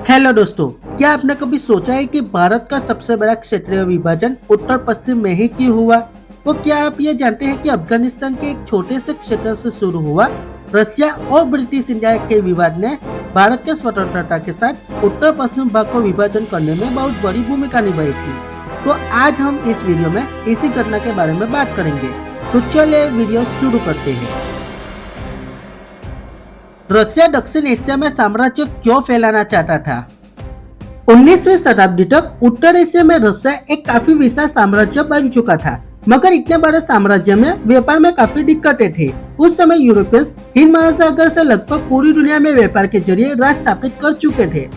Hello दोस्तों, क्या आपने कभी सोचा है कि भारत का सबसे बड़ा क्षेत्रीय विभाजन उत्तर पश्चिम में ही क्यों हुआ? तो क्या आप ये जानते हैं कि अफगानिस्तान के एक छोटे से क्षेत्र से शुरू हुआ रशिया और ब्रिटिश इंडिया के विवाद ने भारत के स्वतंत्रता के साथ उत्तर पश्चिम भाग को विभाजन करने में बहुत बड़ी भूमिका निभाई थी। तो आज हम इस वीडियो में इसी घटना के बारे में बात करेंगे। तो चलिए वीडियो शुरू करते हैं। रशिया दक्षिण एशिया में साम्राज्य क्यों फैलाना चाहता था? 19वीं शताब्दी तक उत्तर एशिया में रशिया एक काफी विशाल साम्राज्य बन चुका था, मगर इतने बड़े साम्राज्य में व्यापार में काफी दिक्कतें थी। उस समय यूरोपियंस हिंद महासागर से लगभग पूरी दुनिया में व्यापार के जरिए राज स्थापित कर चुके थे।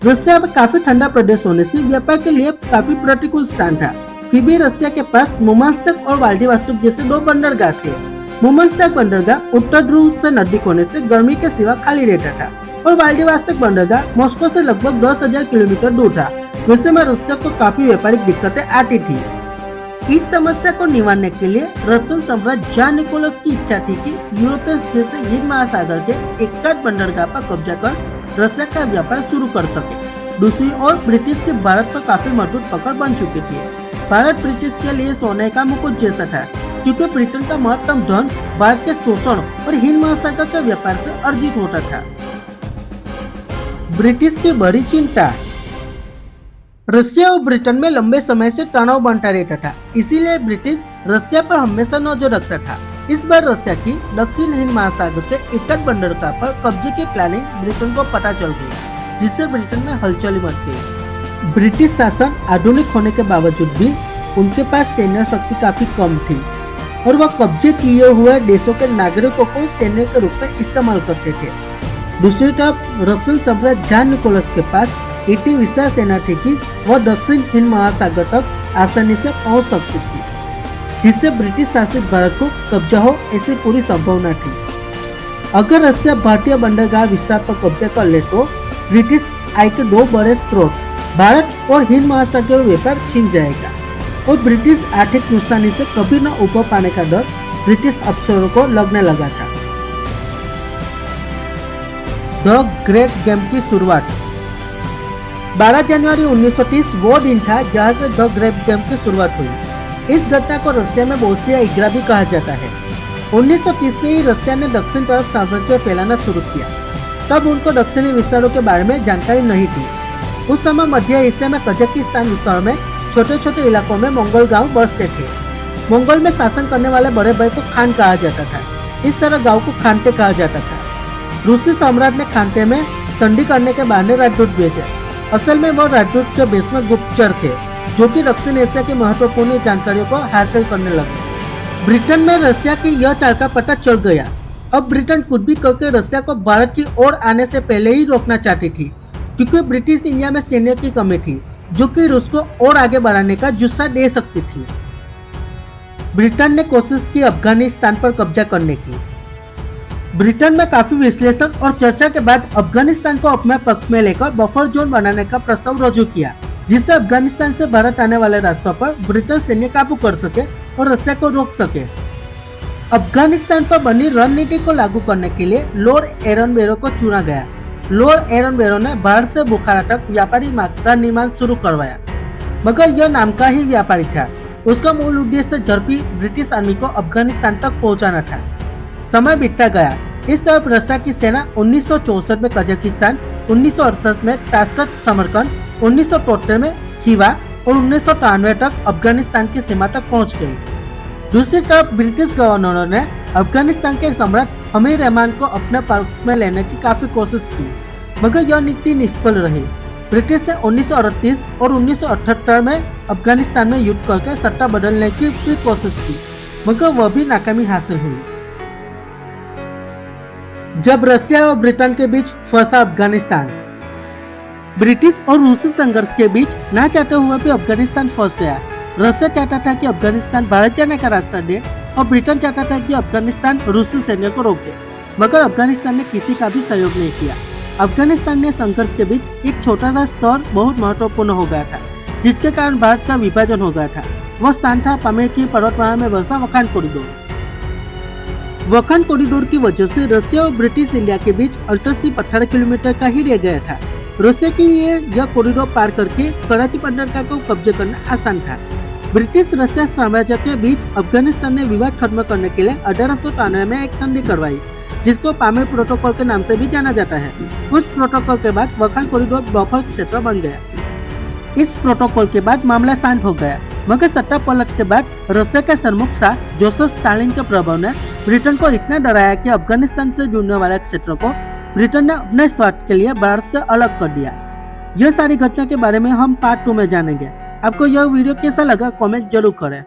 रशिया में काफी ठंडा प्रदेश होने से व्यापार के लिए काफी प्रतिकूल स्थान था। फिर भी रशिया के पास मुर्मांस्क और व्लादिवोस्तोक जैसे दो बंदरगाह थे। मुर्मांस्क बंदरगाह उत्तर ध्रुव से नजदीक होने से गर्मी के सिवा खाली रहता था और व्लादिवोस्तोक बंदरगाह मॉस्को से लगभग 10,000 किलोमीटर दूर था। वैसे में रशिया को काफी व्यापारिक दिक्कतें आती थी। इस समस्या को निवारने के लिए रशियन सम्राट जान निकोलस की इच्छा थी कि यूरोपियंस जैसे हिंद महासागर के एकाध बंदरगाह पर कब्जा कर रशिया का व्यापार शुरू कर सके। दूसरी ओर ब्रिटिश की भारत पर काफी मजबूत पकड़ बन चुकी थी। भारत ब्रिटिश के लिए सोने का मुकुट जैसा था, क्योंकि ब्रिटेन का महत्तम धन भारत के शोषण और हिंद महासागर के व्यापार से अर्जित होता था। ब्रिटिश की बड़ी चिंता। रशिया और ब्रिटेन में लंबे समय से तनाव बनता रहता था, इसीलिए ब्रिटिश रशिया पर हमेशा नजर रखता था। इस बार रशिया की दक्षिण हिंद महासागर के एकाध बंदरगाह पर कब्जे की प्लानिंग ब्रिटेन को पता चल गई, जिससे ब्रिटेन में हलचल मच गई। ब्रिटिश शासन आधुनिक होने के बावजूद भी उनके पास सैन्य शक्ति काफी कम थी और वह कब्जे किए हुए देशों के नागरिकों को सैन्य के रूप में इस्तेमाल करते थे। दूसरी तरफ रशियन सम्राट जान निकोलस के पास इतनी विशाल सेना थी कि वह दक्षिण हिंद महासागर तक आसानी से पहुंच सकती थी, जिससे ब्रिटिश शासित भारत को कब्जा हो ऐसी पूरी संभावना थी। अगर रशिया भारतीय बंदरगाह विस्तार पर कब्जा कर ले तो ब्रिटिश आय के दो बड़े स्रोत भारत और हिंद महासागर व्यापार छिन जाएगा और ब्रिटिश आर्थिक नुकसानी से कभी न उबर पाने का डर ब्रिटिश अफसरों को लगने लगा था। द ग्रेट गेम की शुरुआत। 12 जनवरी 1930 वो दिन था जहां से द ग्रेट गेम की शुरुआत हुई। इस घटना को रशिया में बोल्शिया इग्रा भी कहा जाता है। 1930 से ही रशिया ने दक्षिण तरफ साम्राज्य फैलाना शुरू किया। तब उनको दक्षिणी विस्तारों के बारे में जानकारी नहीं थी। उस समय मध्य एशिया में कजाकिस्तान विस्तार में छोटे छोटे इलाकों में मंगोल गांव बसते थे। मंगोल में शासन करने वाले बड़े भाई को खान कहा जाता था। इस तरह गांव को खानते कहा जाता था। रूसी सम्राट ने खानते में संधि करने के बहाने राजदूत भेजे। असल में वो राजदूत के बेस में गुप्तचर थे, जो कि दक्षिण एशिया की महत्वपूर्ण जानकारियों को हासिल करने लगे। ब्रिटेन में रशिया की यह चाल का पता चल गया। अब ब्रिटेन कुछ भी करके रशिया को भारत की ओर आने से पहले ही रोकना चाहती थी, क्योंकि ब्रिटिश इंडिया में सैन्य की कमी थी, जो कि रूस को और आगे बढ़ाने का जुस्सा दे सकती थी। ब्रिटेन ने कोशिश की अफगानिस्तान पर कब्जा करने की। ब्रिटेन में काफी विश्लेषण और चर्चा के बाद अफगानिस्तान को अपने पक्ष में लेकर बफर जोन बनाने का प्रस्ताव रजू किया, जिससे अफगानिस्तान से भारत आने वाले रास्तों पर ब्रिटेन सैन्य काबू कर सके और रशिया को रोक सके। अफगानिस्तान पर बनी रणनीति को लागू करने के लिए लॉर्ड एरनबेरो को चुना गया। लॉर्ड एरनबेरो ने भारत से बुखारा तक व्यापारी मार्ग का निर्माण शुरू करवाया, मगर यह नाम का ही व्यापारी था। उसका मूल उद्देश्य झड़पी ब्रिटिश आर्मी को अफगानिस्तान तक पहुंचाना था। समय बीतता गया। इस तरफ रशिया की सेना 1964 में कजाकिस्तान, 1968 में ताशकंद समरकंद, 1973 में खीवा और 1993 तक अफगानिस्तान की सीमा तक पहुंच गई। दूसरी तरफ ब्रिटिश गवर्नरों ने अफगानिस्तान के सम्राट हमीर रहमान को अपने पक्ष में लेने की काफी कोशिश की, मगर यह नीति निष्फल रही। ब्रिटिश ने 1938 और 1978 में अफगानिस्तान में युद्ध करके सत्ता बदलने की भी कोशिश की, मगर वह भी नाकामी हासिल हुई। जब रशिया और ब्रिटेन के बीच फंसा अफगानिस्तान। ब्रिटिश और रूसी संघर्ष के बीच ना चाहते हुए भी अफगानिस्तान फंस गया। रशिया चाहता था कि अफगानिस्तान भारत जाने का रास्ता दे और ब्रिटेन चाहता था कि अफगानिस्तान रूसी सैन्य को रोक दे, मगर अफगानिस्तान ने किसी का भी सहयोग नहीं किया। अफगानिस्तान ने संघर्ष के बीच एक छोटा सा स्तर बहुत महत्वपूर्ण हो गया था, जिसके कारण भारत का विभाजन हो गया था। वह स्थान था पामीर की पर्वतमाला में बसा वखान कॉरिडोर। वखान कॉरिडोर की वजह से रशिया और ब्रिटिश इंडिया के बीच अंतर सिर्फ 18 किलोमीटर का ही रह गया था। रूसिया के लिए यह कॉरिडोर पार करके कराची बंदरगाह को कब्जे करना आसान था। ब्रिटिश रशिया साम्राज्य के बीच अफगानिस्तान ने विवाद खत्म करने के लिए 1893 में एक संधि करवाई, जिसको पामिर प्रोटोकॉल के नाम से भी जाना जाता है। उस प्रोटोकॉल के बाद वखाल कॉरिडोर बफर क्षेत्र बन गया। इस प्रोटोकॉल के बाद मामला शांत हो गया, मगर सत्ता पलट के बाद रशिया के सरमुख शाह जोसेफ स्टालिन के प्रभाव ने ब्रिटेन को इतना डराया कि अफगानिस्तान से जुड़ने वाले क्षेत्रों को ब्रिटेन ने अपने स्वार्थ के लिए भारत से अलग कर दिया। यह सारी घटना के बारे में हम पार्ट 2 में जानेंगे। आपको यह वीडियो कैसा लगा कमेंट जरूर करें।